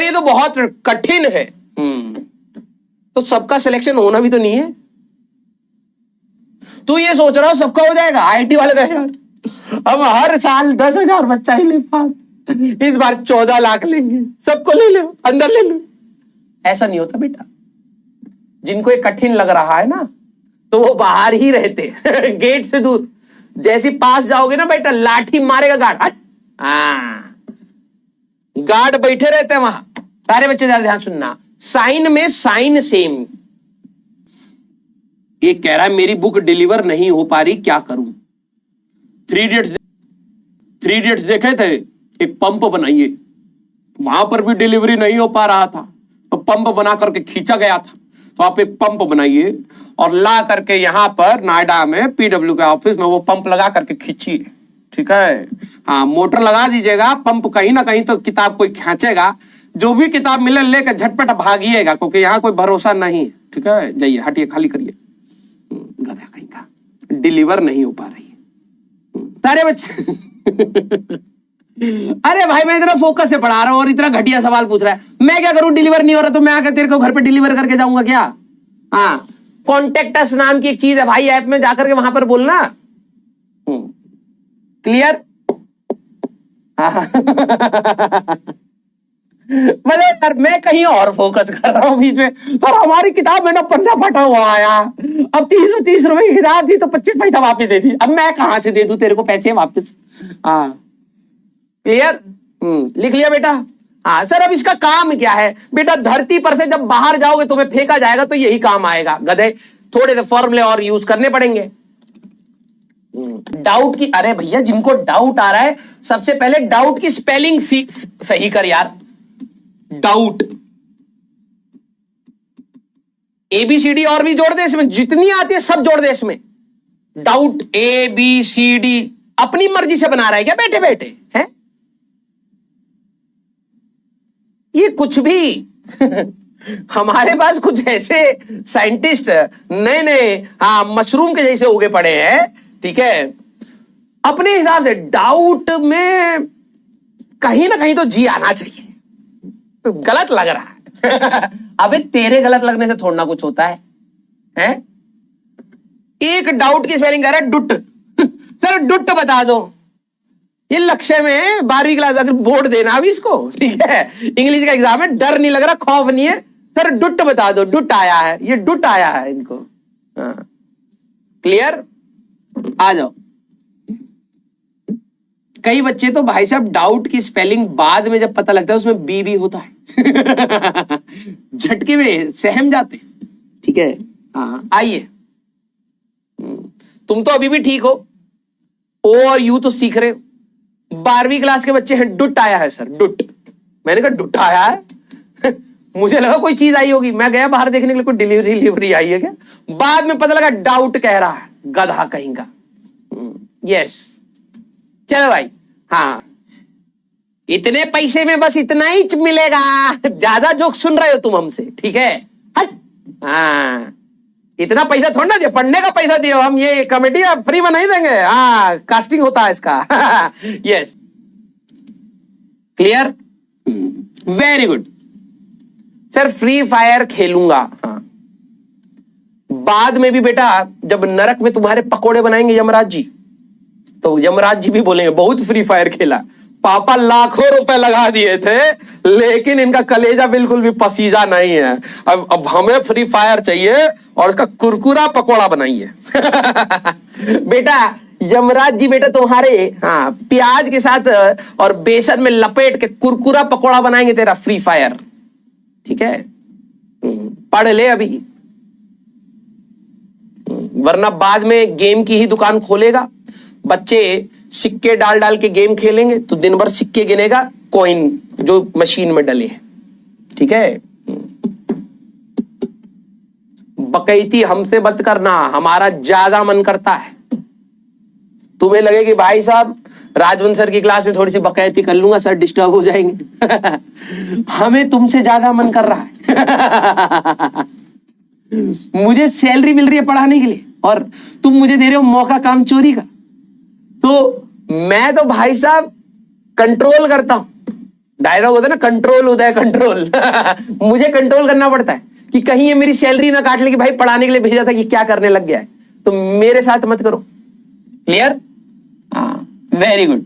Sir ये तो बहुत कठिन है। तो सबका सिलेक्शन होना भी तो नहीं है। तू ये सोच रहा हो सबका हो जाएगा, आईटी वाले का यार हम हर साल 10,000 बच्चा ही ले पाते, इस बार 14 लाख लेंगे, सबको ले लो, अंदर ले लो। ऐसा नहीं होता बेटा। जिनको ये कठिन लग रहा है ना तो वो बाहर ही रहते गेट से दूर। जैसे पास जाओगे ना बेटा, लाठी मारेगा गार्ड। गार्ड बैठे रहते हैं वहां। सारे बच्चे ज्यादा ध्यान सुनना, साइन में साइन सेम। ये कह रहा है मेरी बुक डिलीवर नहीं हो पा रही, क्या करूं? थ्री इडियट्स देखे थे, एक पंप बनाइए, वहां पर भी डिलीवरी नहीं हो पा रहा था तो पंप बना करके खींचा गया था। तो आप एक पंप बनाइए और ला करके यहां पर नोएडा में पीडब्ल्यू के ऑफिस में वो पंप लगा करके खींचिए, ठीक है? हाँ, मोटर लगा दीजिएगा, पंप कहीं ना कहीं तो किताब कोई खींचेगा। जो भी किताब मिले लेकर झटपट भागिएगा, क्योंकि यहाँ कोई भरोसा नहीं है, ठीक है? जाइए, हटिए, खाली करिए। गधा कहीं का, डिलीवर नहीं हो पा रही है सारे बच्चे। अरे भाई मैं इतना फोकस से पढ़ा रहा हूं और इतना घटिया सवाल पूछ रहा है, मैं क्या करूं? डिलीवर नहीं हो रहा तो मैं आकर तेरे को घर पे डिलीवर करके जाऊंगा क्या? हाँ, कॉन्टेक्ट अस नाम की एक चीज है भाई, ऐप में जाकर के वहां पर बोलना। क्लियर? मतलब सर मैं कहीं और फोकस कर रहा हूं बीच में। सर हमारी किताब में ना 15 फटा हुआ आया, अब 330 रुपए की किताब थी तो 25 पैसा वापस दे दी, अब मैं कहां से दे दूं तेरे को पैसे वापस? हाँ, क्लियर? लिख लिया बेटा? हाँ सर, अब इसका काम क्या है बेटा? धरती पर से जब बाहर जाओगे तुम्हें फेंका जाएगा तो यही काम आएगा गधे। थोड़े से फॉर्मूले और यूज करने पड़ेंगे। डाउट की, अरे भैया जिनको डाउट आ रहा है सबसे पहले डाउट की स्पेलिंग सही कर यार। डाउट ABCD और भी जोड़ दे इसमें, जितनी आती है सब जोड़ दे इसमें। डाउट ABCD अपनी मर्जी से बना रहा है क्या बैठे बैठे है? ये कुछ भी हमारे पास कुछ ऐसे साइंटिस्ट नए नए मशरूम के जैसे उगे पड़े हैं, ठीक है? अपने हिसाब से डाउट में कहीं ना कहीं तो जी आना चाहिए। गलत लग रहा है अबे तेरे गलत लगने से थोड़ा ना कुछ होता है, हैं? एक डाउट की स्पेलिंग कर रहा है डुट। सर डुट बता दो। ये लक्ष्य में 12वीं क्लास अगर बोर्ड देना अभी इसको, ठीक है? इंग्लिश का एग्जाम है, डर नहीं लग रहा, खौफ नहीं है। सर डुट बता दो, डुट आया है, ये डुट आया है इनको। क्लियर? आ जाओ। कई बच्चे तो भाई साहब डाउट की स्पेलिंग बाद में जब पता लगता है उसमें बी भी होता है झटके में सहम जाते हैं, ठीक है? हाँ आइए, तुम तो अभी भी ठीक हो, ओ और यू तो सीख रहे हो। 12वीं क्लास के बच्चे हैं, डुट आया है सर, डुट। मैंने कहा डुट आया है मुझे लगा कोई चीज आई होगी, मैं गया बाहर देखने के लिए कोई डिलीवरी आई है क्या, बाद में पता लगा डाउट कह रहा है, गधा कहीं का। यस, चलो भाई। हाँ, इतने पैसे में बस इतना ही मिलेगा, ज्यादा जोक सुन रहे हो तुम हमसे, ठीक है? हट। हाँ, इतना पैसा थोड़ा ना दे, पढ़ने का पैसा दियो, हम ये कमेटी फ्री में नहीं देंगे। हाँ, कास्टिंग होता है इसका yes, clear? Very good sir, free fire खेलूंगा। हाँ, बाद में भी बेटा जब नरक में तुम्हारे पकोड़े बनाएंगे यमराज जी, तो यमराज जी भी बोलेंगे बहुत फ्री फायर खेला, पापा लाखों रुपए लगा दिए थे लेकिन इनका कलेजा बिल्कुल भी पसीजा नहीं है, अब हमें फ्री फायर चाहिए और उसका कुरकुरा पकोड़ा बनाइए बेटा यमराज जी बेटा तुम्हारे प्याज के साथ और बेसन में लपेट के कुरकुरा पकोड़ा बनाएंगे तेरा फ्री फायर, ठीक है? पढ़ ले अभी, वरना बाद में गेम की ही दुकान खोलेगा। बच्चे सिक्के डाल डाल के गेम खेलेंगे तो दिन भर सिक्के गिनेगा, कॉइन जो मशीन में डले, ठीक है? बकैती हमसे मत करना, हमारा ज्यादा मन करता है। तुम्हें लगे कि भाई साहब राजवंश सर की क्लास में थोड़ी सी बकैती कर लूंगा, सर डिस्टर्ब हो जाएंगे हमें तुमसे ज्यादा मन कर रहा है मुझे सैलरी मिल रही है पढ़ाने के लिए और तुम मुझे दे रहे हो मौका काम चोरी का, तो मैं तो भाई साहब कंट्रोल करता हूं, डायलॉग होता है ना, कंट्रोल उदय कंट्रोल। मुझे कंट्रोल करना पड़ता है कि कहीं ये मेरी सैलरी ना काट ले कि भाई पढ़ाने के लिए भेजा था कि क्या करने लग गया है। तो मेरे साथ मत करो। क्लियर? हाँ, वेरी गुड।